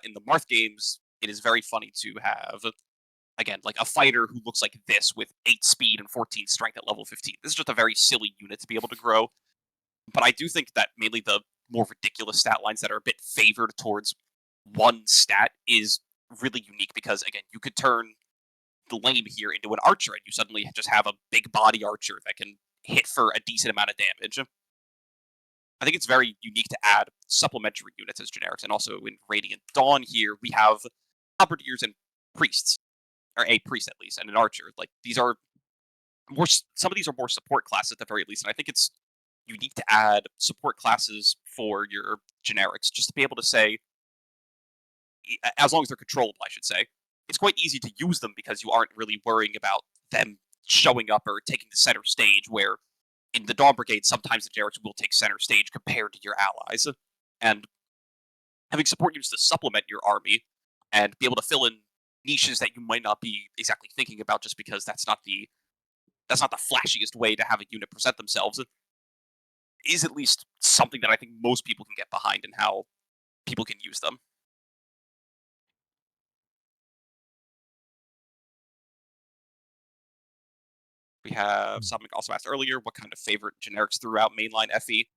In the Marth games, it is very funny to have again like a fighter who looks like this with 8 speed and 14 strength at level 15. This is just a very silly unit to be able to grow. But I do think that mainly the more ridiculous stat lines that are a bit favored towards one stat is really unique because again, you could turn the lame here into an archer and you suddenly just have a big body archer that can hit for a decent amount of damage. I think it's very unique to add supplementary units as generics, and also in Radiant Dawn here we have halberdiers and priests, or a priest at least, and an archer. Like these are more, some of these are more support classes at the very least, and I think it's unique to add support classes for your generics, just to be able to say, as long as they're controllable, I should say, it's quite easy to use them because you aren't really worrying about them showing up or taking the center stage. Where in the Dawn Brigade, sometimes the generics will take center stage compared to your allies, and having support units to supplement your army and be able to fill in niches that you might not be exactly thinking about just because that's not the flashiest way to have a unit present themselves is at least something that I think most people can get behind and how people can use them. We have Mm. something also asked earlier, what kind of favorite generics throughout mainline FE?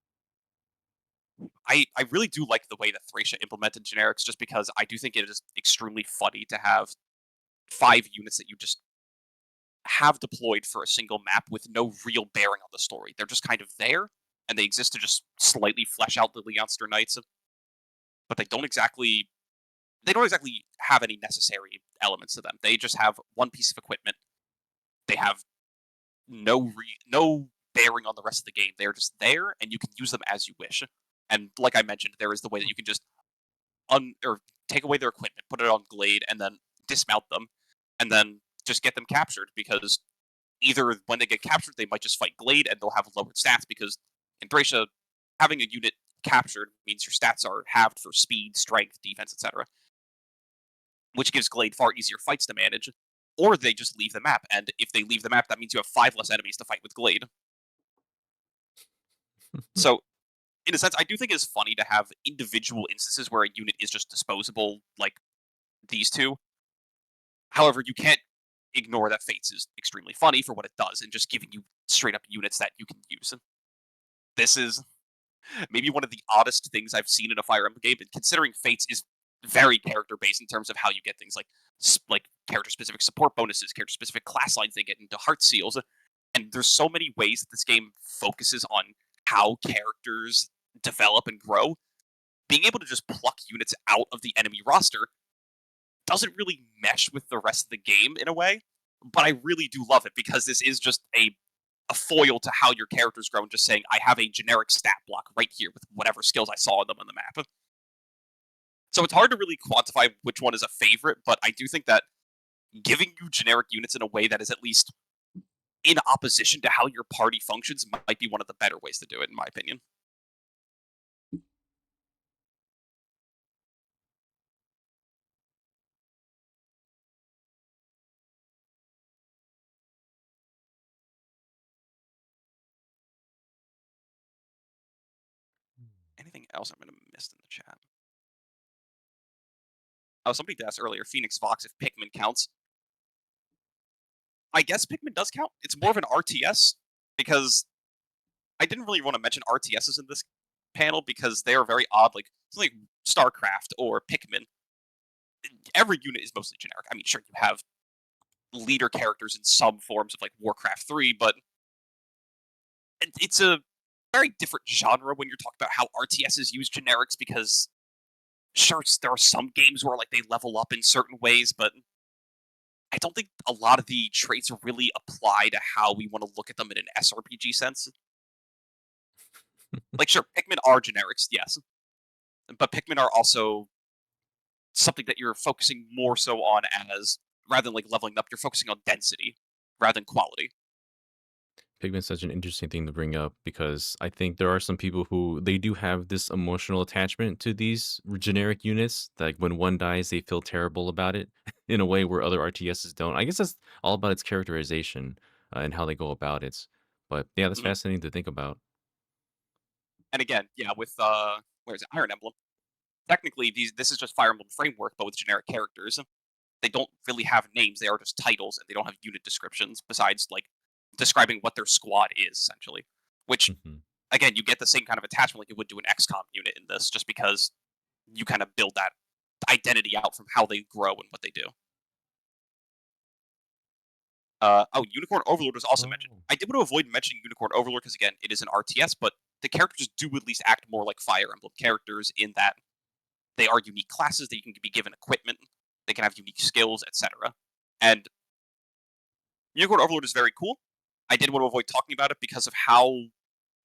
I really do like the way that Thracia implemented generics just because I do think it is extremely funny to have 5 units that you just have deployed for a single map with no real bearing on the story. They're just kind of there, and they exist to just slightly flesh out the Leonster Knights, but they don't exactly have any necessary elements to them. They just have one piece of equipment. They have no bearing on the rest of the game. They're just there, and you can use them as you wish. And like I mentioned, there is the way that you can just or take away their equipment, put it on Glade, and then dismount them, and then just get them captured because either when they get captured, they might just fight Glade and they'll have lowered stats because in Thracia, having a unit captured means your stats are halved for speed, strength, defense, etc., which gives Glade far easier fights to manage. Or they just leave the map, and if they leave the map, that means you have 5 less enemies to fight with Glade. So, in a sense, I do think it's funny to have individual instances where a unit is just disposable, like these two. However, you can't ignore that Fates is extremely funny for what it does and just giving you straight up units that you can use. This is maybe one of the oddest things I've seen in a Fire Emblem game, and considering Fates is very character based in terms of how you get things like character specific support bonuses, character specific class lines they get into heart seals, and there's so many ways that this game focuses on how characters develop and grow. Being able to just pluck units out of the enemy roster doesn't really mesh with the rest of the game in a way, but I really do love it because this is just a foil to how your characters grow and just saying, I have a generic stat block right here with whatever skills I saw in them on the map. So it's hard to really quantify which one is a favorite, but I do think that giving you generic units in a way that is at least in opposition to how your party functions might be one of the better ways to do it, in my opinion. Anything else I'm going to miss in the chat? Oh, somebody asked earlier, Phoenix Fox, if Pikmin counts. I guess Pikmin does count. It's more of an RTS because I didn't really want to mention RTSs in this panel because they are very odd, like something like StarCraft or Pikmin. Every unit is mostly generic. I mean, sure, you have leader characters in some forms of like Warcraft 3, but it's a very different genre when you're talking about how RTSs use generics because sure, there are some games where like they level up in certain ways, but I don't think a lot of the traits really apply to how we want to look at them in an SRPG sense. Like, sure, Pikmin are generics, yes, but Pikmin are also something that you're focusing more so on as rather than like leveling up, you're focusing on density rather than quality. Pigment's such an interesting thing to bring up because I think there are some people who they do have this emotional attachment to these generic units. Like when one dies, they feel terrible about it in a way where other RTSs don't. I guess that's all about its characterization and how they go about it. But yeah, that's Mhm. fascinating to think about. And again, yeah, with where is it, Iron Emblem? Technically, this is just Fire Emblem framework, but with generic characters. They don't really have names; they are just titles, and they don't have unit descriptions besides like describing what their squad is essentially. Which Hmm. again, you get the same kind of attachment like you would to an XCOM unit in this, just because you kind of build that identity out from how they grow and what they do. Oh, Unicorn Overlord was also mentioned. Oh, I did want to avoid mentioning Unicorn Overlord because again, it is an RTS, but the characters do at least act more like Fire Emblem characters in that they are unique classes that you can be given equipment, they can have unique skills, etc. And Unicorn Overlord is very cool. I did want to avoid talking about it because of how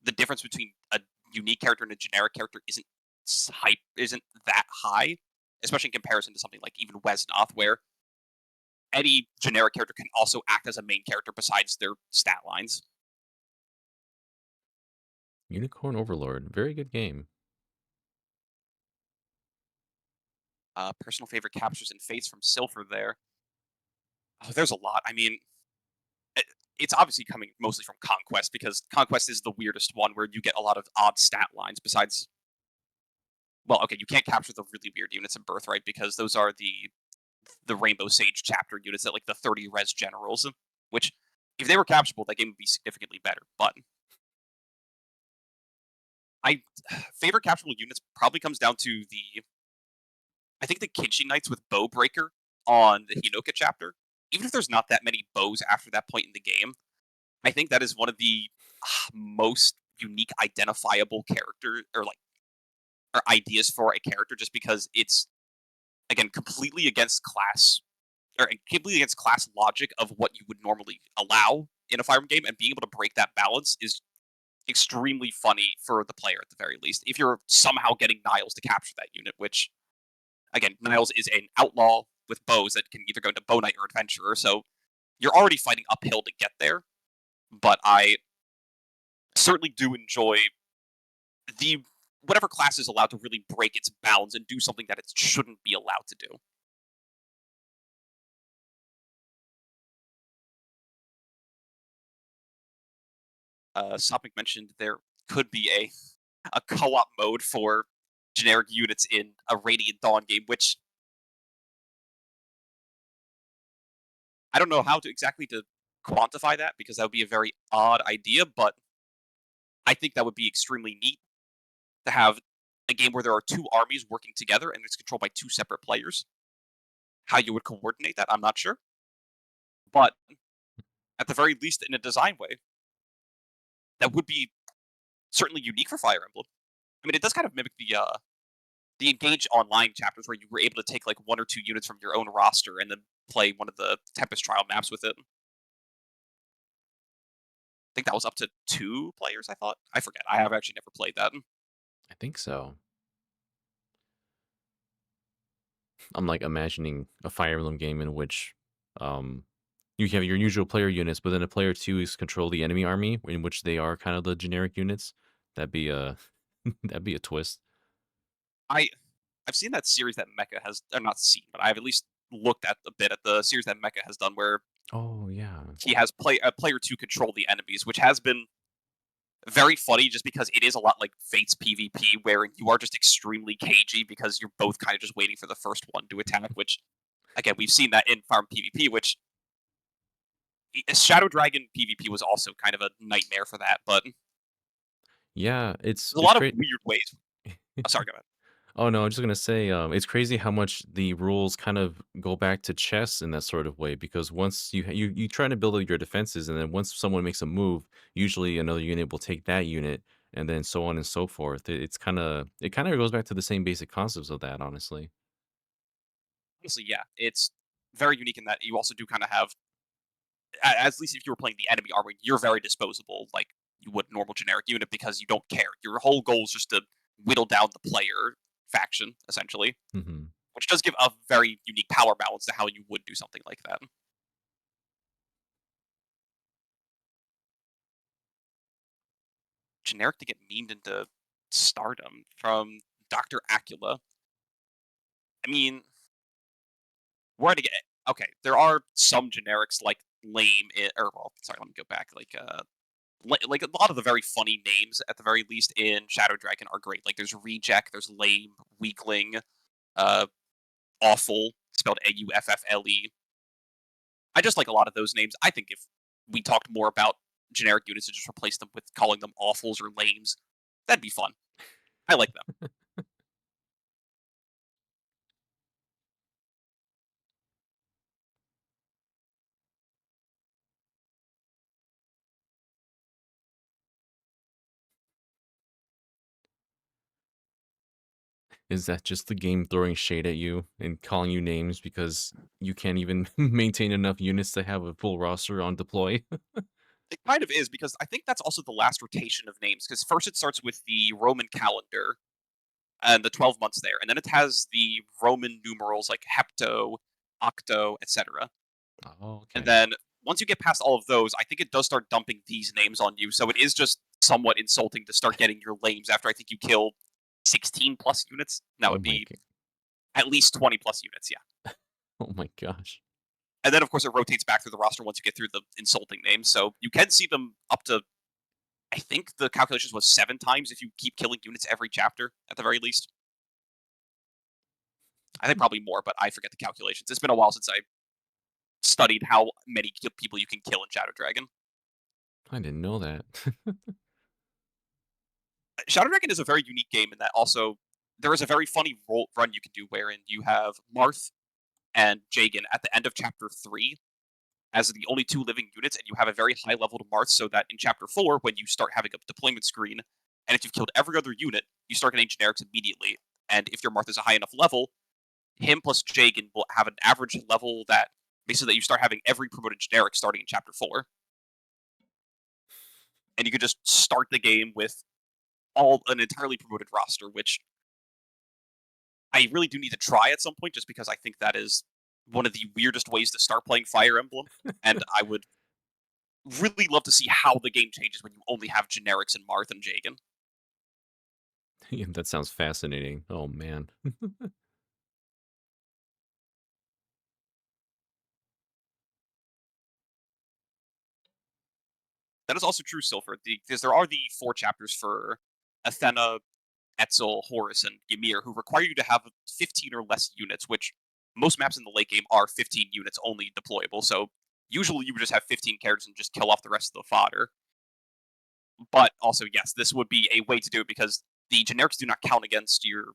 the difference between a unique character and a generic character isn't that high, especially in comparison to something like even Wesnoth, where any generic character can also act as a main character besides their stat lines. Unicorn Overlord. Very good game. Personal favorite captures and fates from Silver there. Oh, there's a lot. I mean, it, it's obviously coming mostly from Conquest because Conquest is the weirdest one where you get a lot of odd stat lines. Besides, well, okay, you can't capture the really weird units in Birthright because those are the Rainbow Sage chapter units that like the 30 res generals, which if they were capturable, that game would be significantly better. But I favorite capturable units probably comes down to the I think the Kinshi Knights with Bowbreaker on the Hinoka chapter. Even if there's not that many bows after that point in the game, I think that is one of the most unique identifiable character or like or ideas for a character just because it's again completely against class or completely against class logic of what you would normally allow in a Fire Emblem game, and being able to break that balance is extremely funny for the player at the very least. If you're somehow getting Niles to capture that unit, which again, Niles is an outlaw with bows that can either go into Bow Knight or Adventurer, so you're already fighting uphill to get there, but I certainly do enjoy the whatever class is allowed to really break its bounds and do something that it shouldn't be allowed to do. Sophic mentioned there could be a co-op mode for generic units in a Radiant Dawn game, which I don't know how to exactly to quantify that because that would be a very odd idea, but I think that would be extremely neat to have a game where there are two armies working together and it's controlled by two separate players. How you would coordinate that, I'm not sure, but at the very least, in a design way, that would be certainly unique for Fire Emblem. I mean, it does kind of mimic the Engage Online chapters where you were able to take like one or two units from your own roster and then play one of the Tempest Trial maps with it. I think that was up to two players. I thought. I forget. I have actually never played that. I think so. I'm like imagining a Fire Emblem game in which um you have your usual player units, but then a player two is control the enemy army, in which they are kind of the generic units. That'd be a that'd be a twist. I I've seen that series that Mecha has, or not seen, but I've at least looked at a bit at the series that Mecha has done, where Oh yeah. he has player two control the enemies, which has been very funny just because it is a lot like Fate's PvP, where you are just extremely cagey because you're both kind of just waiting for the first one to attack. Which, again, we've seen that in Farm PvP, which Shadow Dragon PvP was also kind of a nightmare for that. But there's Yeah, a it's lot of great. weird ways. Oh, sorry, go ahead. Oh no, I'm just gonna say, it's crazy how much the rules kind of go back to chess in that sort of way. Because once you try to build up your defenses, and then once someone makes a move, usually another unit will take that unit, and then so on and so forth. It kind of goes back to the same basic concepts of that, honestly. Honestly, yeah, it's very unique in that you also do kind of have, at least if you were playing the enemy army, you're very disposable, like you would normal generic unit because you don't care. Your whole goal is just to whittle down the player faction, essentially, Hmm. which does give a very unique power balance to how you would do something like that. Generic to get memed into stardom from Dr. Acula. I mean, where to get okay, there are some generics like lame or well, sorry, let me go back. Like a lot of the very funny names at the very least in Shadow Dragon are great. Like there's Reject, there's Lame, Weakling, uh, Awful, spelled Auffle. I just like a lot of those names. I think if we talked more about generic units and just replace them with calling them Awfuls or Lames, that'd be fun. I like them. Is that just the game throwing shade at you and calling you names because you can't even maintain enough units to have a full roster on deploy? It kind of is because I think that's also the last rotation of names. Because first it starts with the Roman calendar and the 12 months there, and then it has the Roman numerals like hepto, octo, etc. Oh, And okay. then once you get past all of those, I think it does start dumping these names on you. So it is just somewhat insulting to start getting your lames after I think you kill 16 plus units. That Oh would my be at least 20 plus units, yeah. Oh my gosh. And then, of course, it rotates back through the roster once you get through the insulting names. So you can see them up to, I think the calculations was 7 times if you keep killing units every chapter, at the very least. I think probably more, but I forget the calculations. It's been a while since I studied how many people you can kill in Shadow Dragon. I didn't know that. Shadow Dragon is a very unique game in that also there is a very funny run you can do wherein you have Marth and Jagan at the end of chapter 3 as the only two living units, and you have a very high level to Marth so that in chapter 4, when you start having a deployment screen, and if you've killed every other unit, you start getting generics immediately. And if your Marth is a high enough level, him plus Jagan will have an average level that basically that you start having every promoted generic starting in chapter 4. And you could just start the game with all an entirely promoted roster, which I really do need to try at some point, just because I think that is one of the weirdest ways to start playing Fire Emblem, and I would really love to see how the game changes when you only have generics in Marth and Jagan. Yeah, that sounds fascinating. Oh man. That is also true, Silver, because there are the 4 chapters for Athena, Etzel, Horus, and Ymir, who require you to have 15 or less units, which most maps in the late game are 15 units only deployable. So usually you would just have 15 characters and just kill off the rest of the fodder. But also, yes, this would be a way to do it because the generics do not count against your,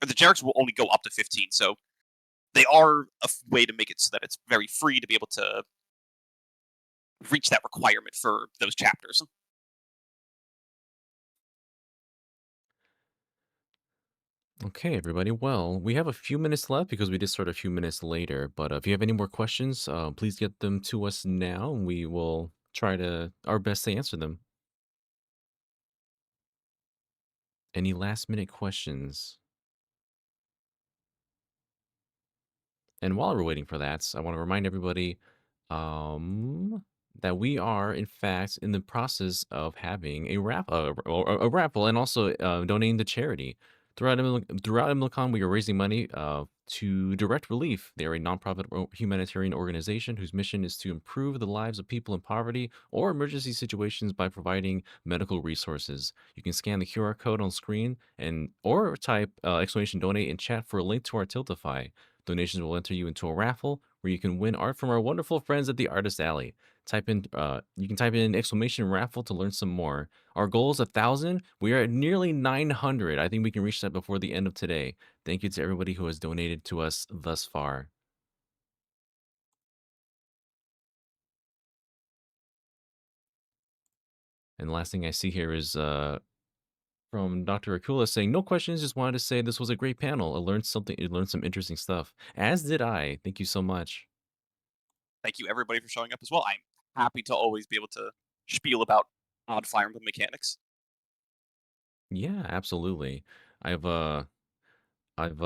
or the generics will only go up to 15. So they are a way to make it so that it's very free to be able to reach that requirement for those chapters. Okay, everybody. Well, we have a few minutes left because we did start a few minutes later. But if you have any more questions, please get them to us now, and we will try to our best to answer them. Any last minute questions? And while we're waiting for that, I want to remind everybody um, that we are, in fact, in the process of having a raffle, and also donating to charity. Throughout EmblemCon, we are raising money to Direct Relief. They are a nonprofit humanitarian organization whose mission is to improve the lives of people in poverty or emergency situations by providing medical resources. You can scan the QR code on screen and or type exclamation donate in chat for a link to our Tiltify. Donations will enter you into a raffle where you can win art from our wonderful friends at the Artist Alley. You can type in exclamation raffle to learn some more. Our goal is 1,000. We are at nearly 900. I think we can reach that before the end of today. Thank you to everybody who has donated to us thus far. And the last thing I see here is from Dr. Akula saying, no questions, just wanted to say this was a great panel. I learned some interesting stuff. As did I. Thank you so much. Thank you, everybody, for showing up as well. I'm happy to always be able to spiel about odd Fire Emblem mechanics. Yeah, absolutely. I've uh I've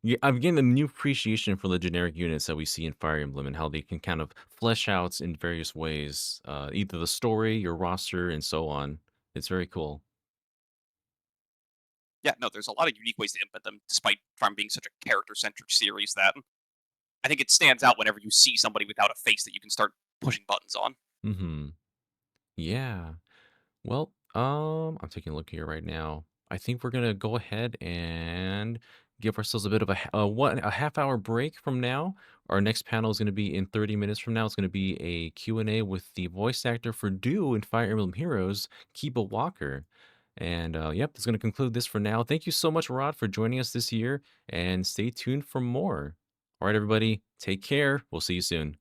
yeah, I'm getting a new appreciation for the generic units that we see in Fire Emblem and how they can kind of flesh out in various ways, either the story, your roster, and so on. It's very cool. Yeah, no, there's a lot of unique ways to implement them, despite Farm being such a character-centric series that I think it stands out whenever you see somebody without a face that you can start pushing buttons on. Hmm. Yeah. Well, I'm taking a look here right now. I think we're gonna go ahead and give ourselves a bit of a half hour break from now. Our next panel is gonna be in 30 minutes from now. It's gonna be a Q&A with the voice actor for Dew in Fire Emblem Heroes, Kiba Walker. And yep, that's gonna conclude this for now. Thank you so much, Rod, for joining us this year, and stay tuned for more. All right, everybody, take care. We'll see you soon.